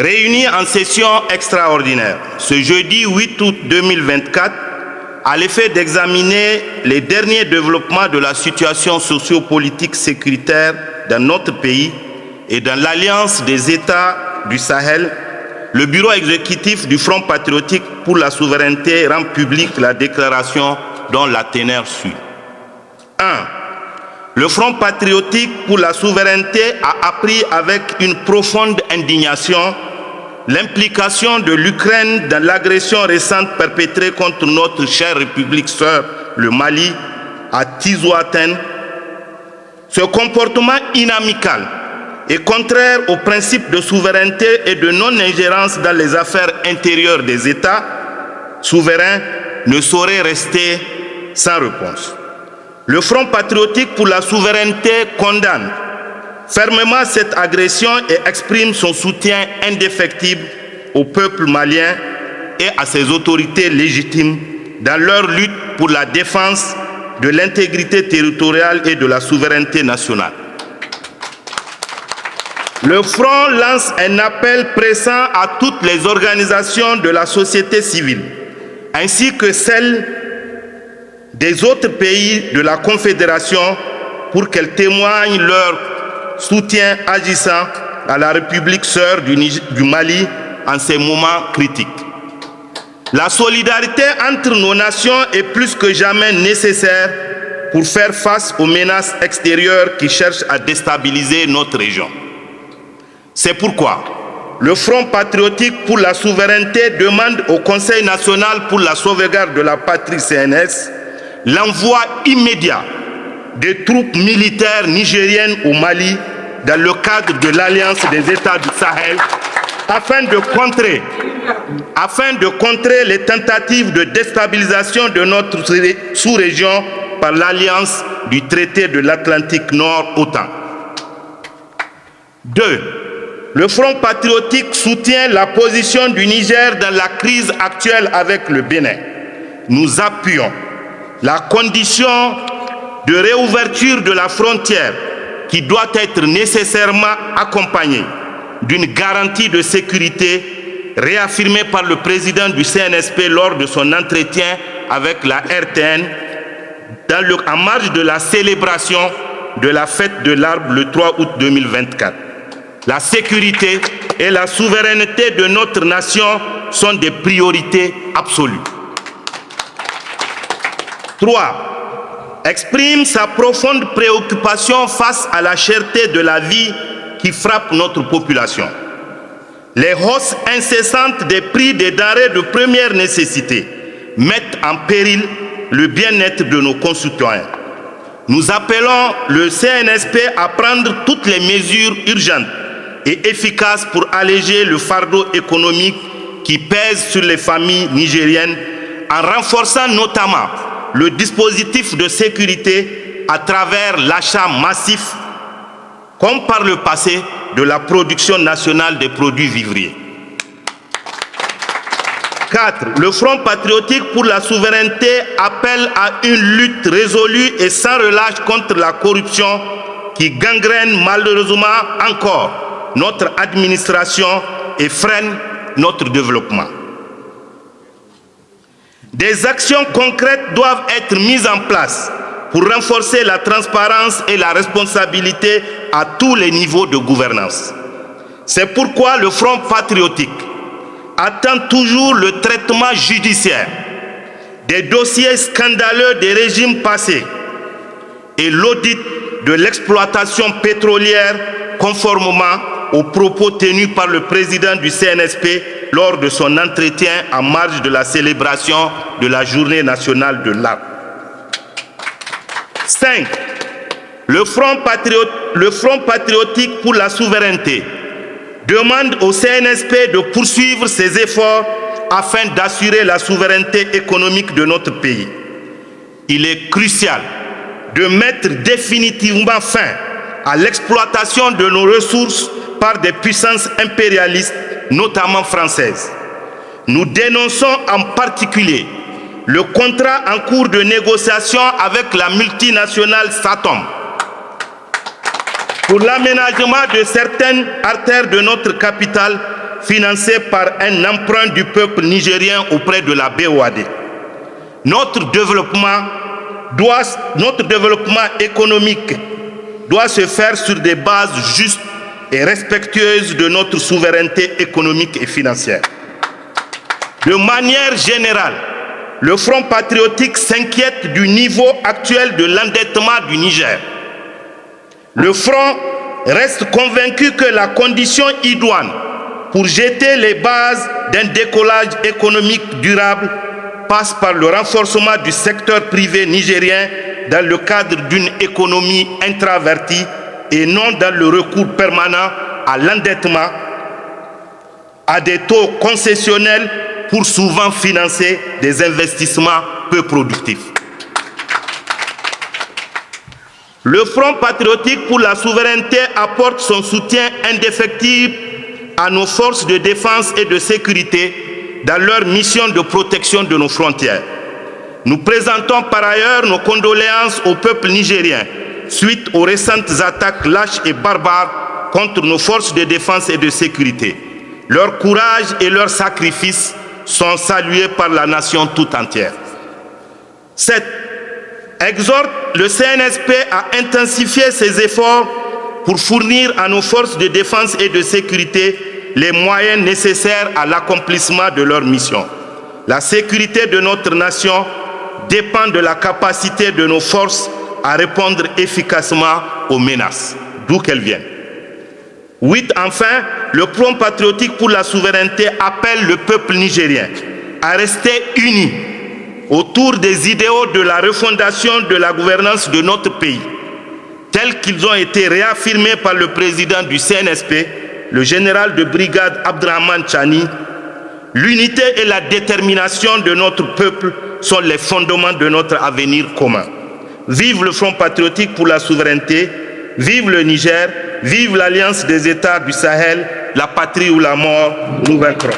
Réunis en session extraordinaire ce jeudi 8 août 2024, à l'effet d'examiner les derniers développements de la situation sociopolitique sécuritaire dans notre pays et dans l'Alliance des États du Sahel, le bureau exécutif du Front patriotique pour la souveraineté rend publique la déclaration dont la teneur suit. 1. Le Front patriotique pour la souveraineté a appris avec une profonde indignation l'implication de l'Ukraine dans l'agression récente perpétrée contre notre chère République sœur, le Mali, à Tizoaten. Ce comportement inamical est contraire au principe de souveraineté et de non-ingérence dans les affaires intérieures des États souverains, ne saurait rester sans réponse. Le Front patriotique pour la souveraineté condamne fermement cette agression et exprime son soutien indéfectible au peuple malien et à ses autorités légitimes dans leur lutte pour la défense de l'intégrité territoriale et de la souveraineté nationale. Le Front lance un appel pressant à toutes les organisations de la société civile, ainsi que celles des autres pays de la Confédération, pour qu'elles témoignent leur soutien agissant à la République sœur du Mali en ces moments critiques. La solidarité entre nos nations est plus que jamais nécessaire pour faire face aux menaces extérieures qui cherchent à déstabiliser notre région. C'est pourquoi le Front patriotique pour la souveraineté demande au Conseil national pour la sauvegarde de la patrie CNS l'envoi immédiat des troupes militaires nigériennes au Mali dans le cadre de l'Alliance des États du Sahel afin de contrer les tentatives de déstabilisation de notre sous-région par l'Alliance du traité de l'Atlantique Nord OTAN. 2. Le Front patriotique soutient la position du Niger dans la crise actuelle avec le Bénin. Nous appuyons la condition de réouverture de la frontière qui doit être nécessairement accompagnée d'une garantie de sécurité réaffirmée par le président du CNSP lors de son entretien avec la RTN en marge de la célébration de la fête de l'arbre le 3 août 2024. La sécurité et la souveraineté de notre nation sont des priorités absolues. 3. Exprime sa profonde préoccupation face à la cherté de la vie qui frappe notre population. Les hausses incessantes des prix des denrées de première nécessité mettent en péril le bien-être de nos concitoyens. Nous appelons le CNSP à prendre toutes les mesures urgentes et efficaces pour alléger le fardeau économique qui pèse sur les familles nigériennes en renforçant notamment le dispositif de sécurité à travers l'achat massif, comme par le passé, de la production nationale des produits vivriers. 4. Le Front patriotique pour la souveraineté appelle à une lutte résolue et sans relâche contre la corruption qui gangrène malheureusement encore notre administration et freine notre développement. Des actions concrètes doivent être mises en place pour renforcer la transparence et la responsabilité à tous les niveaux de gouvernance. C'est pourquoi le Front patriotique attend toujours le traitement judiciaire des dossiers scandaleux des régimes passés et l'audit de l'exploitation pétrolière conformément aux propos tenus par le président du CNSP lors de son entretien en marge de la célébration de la Journée nationale de l'arbre. 5. Le Front patriotique pour la souveraineté demande au CNSP de poursuivre ses efforts afin d'assurer la souveraineté économique de notre pays. Il est crucial de mettre définitivement fin à l'exploitation de nos ressources par des puissances impérialistes, notamment françaises. Nous dénonçons en particulier le contrat en cours de négociation avec la multinationale Satom pour l'aménagement de certaines artères de notre capitale financé par un emprunt du peuple nigérien auprès de la BOAD. Notre développement économique doit se faire sur des bases justes et respectueuses de notre souveraineté économique et financière. De manière générale, le Front patriotique s'inquiète du niveau actuel de l'endettement du Niger. Le Front reste convaincu que la condition idoine pour jeter les bases d'un décollage économique durable passe par le renforcement du secteur privé nigérien dans le cadre d'une économie intravertie et non dans le recours permanent à l'endettement, à des taux concessionnels pour souvent financer des investissements peu productifs. Le Front patriotique pour la souveraineté apporte son soutien indéfectible à nos forces de défense et de sécurité dans leur mission de protection de nos frontières. Nous présentons par ailleurs nos condoléances au peuple nigérien suite aux récentes attaques lâches et barbares contre nos forces de défense et de sécurité. Leur courage et leur sacrifice sont salués par la nation tout entière. 7. Exhorte le CNSP à intensifier ses efforts pour fournir à nos forces de défense et de sécurité les moyens nécessaires à l'accomplissement de leur mission. La sécurité de notre nation dépend de la capacité de nos forces à répondre efficacement aux menaces, d'où qu'elles viennent. 8. Enfin, le Front patriotique pour la souveraineté appelle le peuple nigérien à rester uni autour des idéaux de la refondation de la gouvernance de notre pays, tels qu'ils ont été réaffirmés par le président du CNSP, le général de brigade Abdrahman Chani. L'unité et la détermination de notre peuple sont les fondements de notre avenir commun. Vive le Front patriotique pour la souveraineté, vive le Niger, vive l'Alliance des États du Sahel, la patrie ou la mort, nous vaincrons.